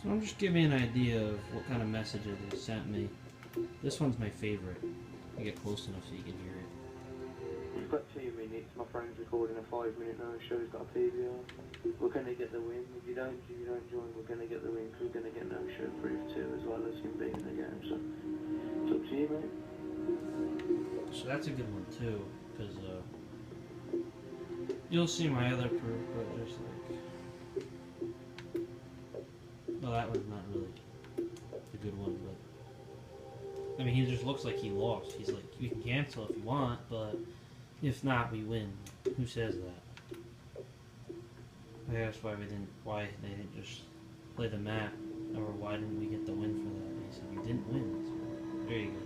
I'm just giving you an idea of what kind of messages they sent me. This one's my favorite. I get close enough so you can hear it. We've got 2 minutes. My friend's recording a 5-minute no-show. He's got a PVR. We're going to get the win. If you don't join, we're going to get the win. We're going to get no-show proof too, as well as him beating the game. So it's up to you, mate. So that's a good one too, because you'll see my other proof, but just like, well, that one's not really a good one, but I mean, he just looks like he lost. He's like, you can cancel if you want, but if not, we win. Who says that? I asked why they didn't just play the map, or why didn't we get the win for that? And he said, you didn't win. So, there you go.